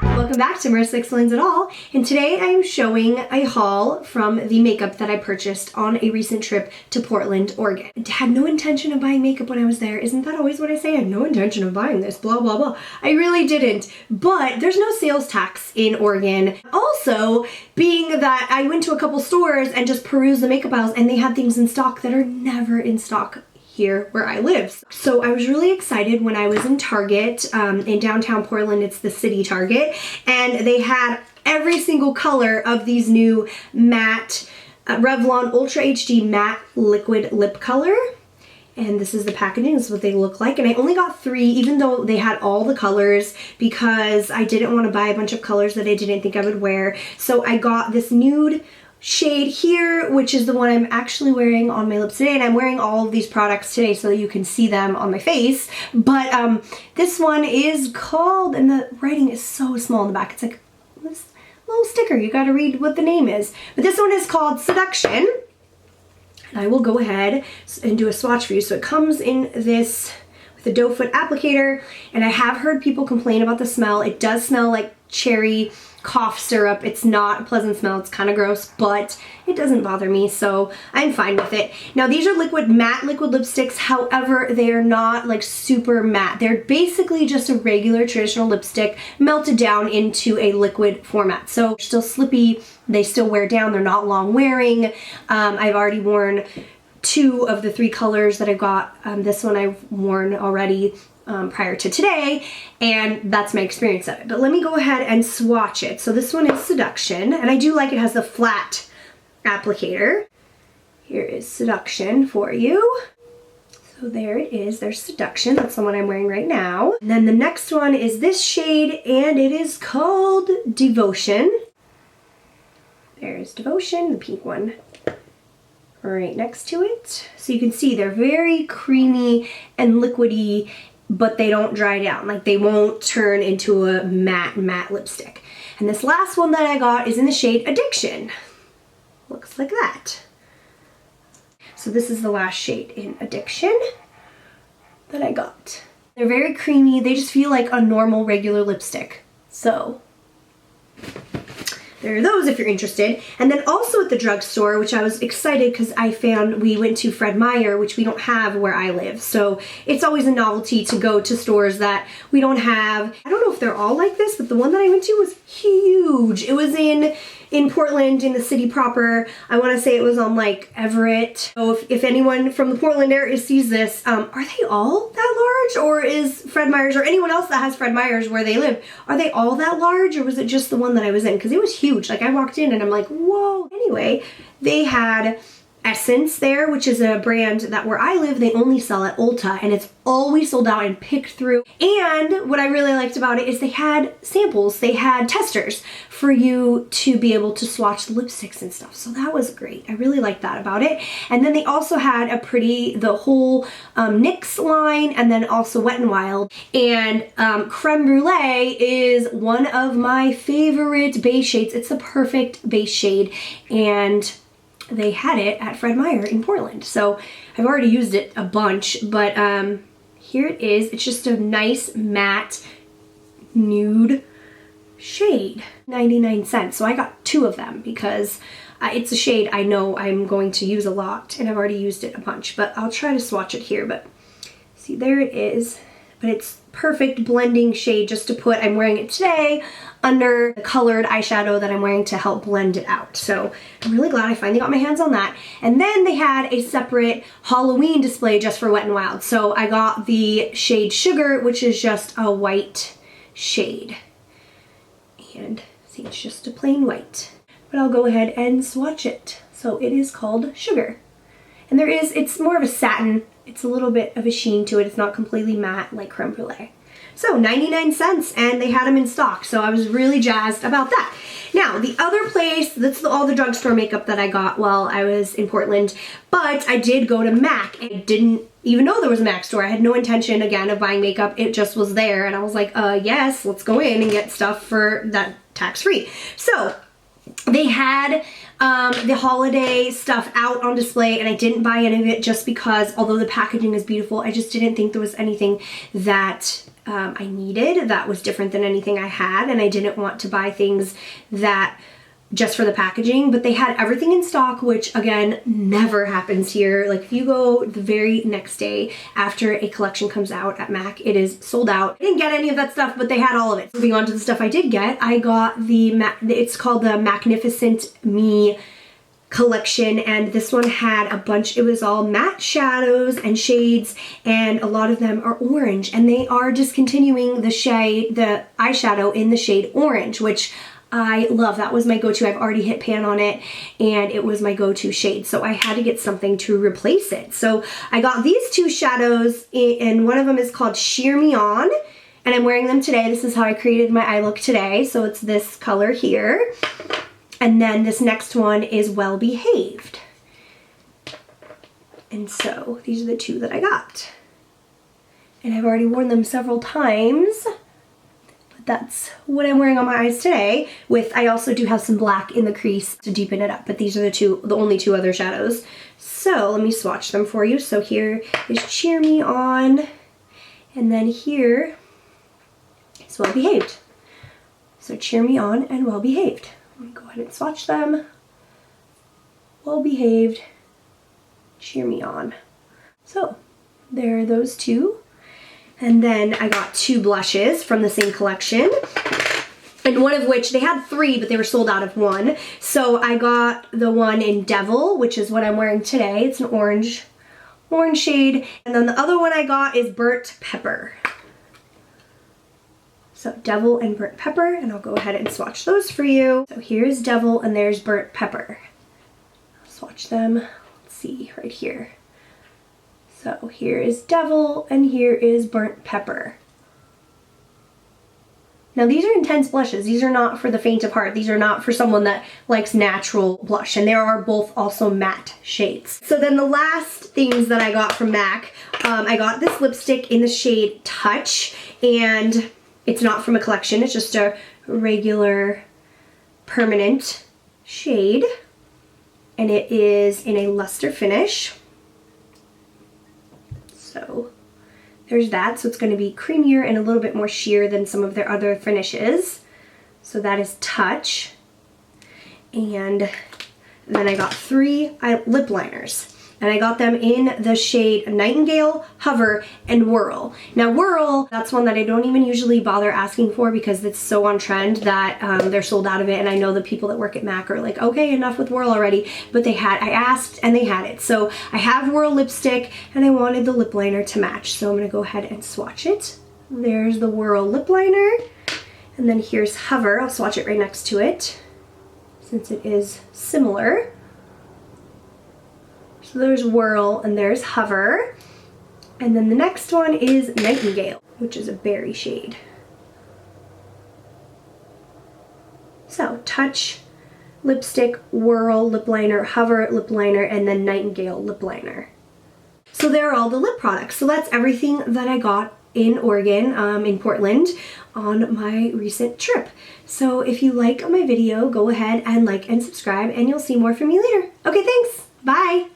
Welcome back to Marissa Explains It All, and today I am showing a haul from the makeup that I purchased on a recent trip to Portland, Oregon. I had no intention of buying makeup when I was there. Isn't that always what I say? I had no intention of buying this, blah, blah, blah. I really didn't, but there's no sales tax in Oregon. Also, being that I went to a couple stores and just perused the makeup aisles, and they had things in stock that are never in stock here where I live. So I was really excited when I was in Target in downtown Portland. It's the city Target, and they had every single color of these new matte Revlon Ultra HD matte liquid lip color. And this is the packaging. This is what they look like. And I only got 3, even though they had all the colors, because I didn't want to buy a bunch of colors that I didn't think I would wear. So I got this nude shade here, which is the one I'm actually wearing on my lips today, and I'm wearing all of these products today so that you can see them on my face. But this one is called, and the writing is so small in the back, it's like this little sticker, you gotta read what the name is. But this one is called Seduction, and I will go ahead and do a swatch for you. So it comes in this with a doe foot applicator, and I have heard people complain about the smell. It does smell like cherry cough syrup. It's not a pleasant smell. It's kind of gross, but it doesn't bother me, so I'm fine with it. Now, these are matte liquid lipsticks. However, they are not like super matte. They're basically just a regular traditional lipstick melted down into a liquid format. So they're still slippy. They still wear down. They're not long wearing. I've already worn 2 of the 3 colors that I got. This one I've worn already prior to today, and that's my experience of it. But let me go ahead and swatch it. So this one is Seduction, and I do like it has the flat applicator. Here is Seduction for you. So there it is. There's Seduction. That's the one I'm wearing right now. And then the next one is this shade, and it is called Devotion. There's Devotion, the pink one, right next to it. So you can see they're very creamy and liquidy, but they don't dry down. Like, they won't turn into a matte lipstick. And this last one that I got is in the shade Addiction. Looks like that. So this is the last shade in Addiction that I got. They're very creamy. They just feel like a normal regular lipstick. So there are those if you're interested. And then also at the drugstore, which I was excited because I found we went to Fred Meyer, which we don't have where I live. So it's always a novelty to go to stores that we don't have. I don't know if they're all like this, but the one that I went to was huge. It was in Portland, in the city proper. I want to say it was on like Everett. So if anyone from the Portland area sees this, are they all that large? Or is Fred Meyer's, or anyone else that has Fred Meyer's where they live, are they all that large, or was it just the one that I was in? Because it was huge. Like, I walked in and I'm like, whoa. Anyway, they had Essence there, which is a brand that where I live, they only sell at Ulta, and it's always sold out and picked through. And what I really liked about it is they had samples, they had testers for you to be able to swatch the lipsticks and stuff. So that was great. I really liked that about it. And then they also had the whole NYX line, and then also Wet n Wild. And Creme Brulee is one of my favorite base shades. It's the perfect base shade, and they had it at Fred Meyer in Portland. So I've already used it a bunch, but here it is. It's just a nice matte nude shade, 99 cents. So I got 2 of them because it's a shade I know I'm going to use a lot, and I've already used it a bunch, but I'll try to swatch it here. But see, there it is. But it's perfect blending shade just to put, I'm wearing it today under the colored eyeshadow that I'm wearing to help blend it out. So I'm really glad I finally got my hands on that. And then they had a separate Halloween display just for Wet n Wild. So I got the shade Sugar, which is just a white shade. And see, it's just a plain white. But I'll go ahead and swatch it. So it is called Sugar. And it's more of a satin. It's a little bit of a sheen to it. It's not completely matte like Creme Brulee. So 99 cents, and they had them in stock. So I was really jazzed about that. Now, the other place, that's all the drugstore makeup that I got while I was in Portland, but I did go to Mac. I didn't even know there was a Mac store. I had no intention, again, of buying makeup. It just was there, and I was like, yes, let's go in and get stuff for that tax-free. So they had the holiday stuff out on display, and I didn't buy any of it just because, although the packaging is beautiful, I just didn't think there was anything that I needed that was different than anything I had, and I didn't want to buy things that just for the packaging, but they had everything in stock, which again, never happens here. Like if you go the very next day after a collection comes out at MAC, it is sold out. I didn't get any of that stuff, but they had all of it. Moving on to the stuff I did get, I got it's called the Magnificent Me collection, and this one had a bunch, it was all matte shadows and shades, and a lot of them are orange, and they are discontinuing the eyeshadow in the shade orange, which I love. That was my go-to. I've already hit pan on it, and it was my go-to shade, so I had to get something to replace it. So I got these two shadows, and one of them is called Sheer Me On, and I'm wearing them today. This is how I created my eye look today, so it's this color here. And then this next one is Well Behaved. And so these are the two that I got. And I've already worn them several times, but that's what I'm wearing on my eyes today. I also do have some black in the crease to deepen it up, but these are the only two other shadows. So let me swatch them for you. So here is Cheer Me On, and then here is Well Behaved. So Cheer Me On and Well Behaved. Let me go ahead and swatch them. Well Behaved, Cheer Me On. So there are those two. And then I got two blushes from the same collection. And one of which, they had three, but they were sold out of one. So I got the one in Devil, which is what I'm wearing today. It's an orange shade. And then the other one I got is Burnt Pepper. So Devil and Burnt Pepper, and I'll go ahead and swatch those for you. So here's Devil and there's Burnt Pepper. I'll swatch them. Let's see, right here. So here is Devil and here is Burnt Pepper. Now these are intense blushes. These are not for the faint of heart. These are not for someone that likes natural blush, and they are both also matte shades. So then the last things that I got from MAC, I got this lipstick in the shade Touch, and it's not from a collection, it's just a regular permanent shade, and it is in a luster finish. So there's that, so it's going to be creamier and a little bit more sheer than some of their other finishes. So that is Touch. And then I got three lip liners. And I got them in the shade Nightingale, Hover, and Whirl. Now Whirl, that's one that I don't even usually bother asking for because it's so on trend that they're sold out of it, and I know the people that work at MAC are like, okay, enough with Whirl already, but I asked and they had it. So I have Whirl lipstick and I wanted the lip liner to match, so I'm gonna go ahead and swatch it. There's the Whirl lip liner, and then here's Hover. I'll swatch it right next to it since it is similar. So there's Whirl and there's Hover. And then the next one is Nightingale, which is a berry shade. So Touch, lipstick, Whirl, lip liner, Hover, lip liner, and then Nightingale lip liner. So there are all the lip products. So that's everything that I got in Oregon, in Portland, on my recent trip. So if you like my video, go ahead and like and subscribe, and you'll see more from me later. Okay, thanks. Bye.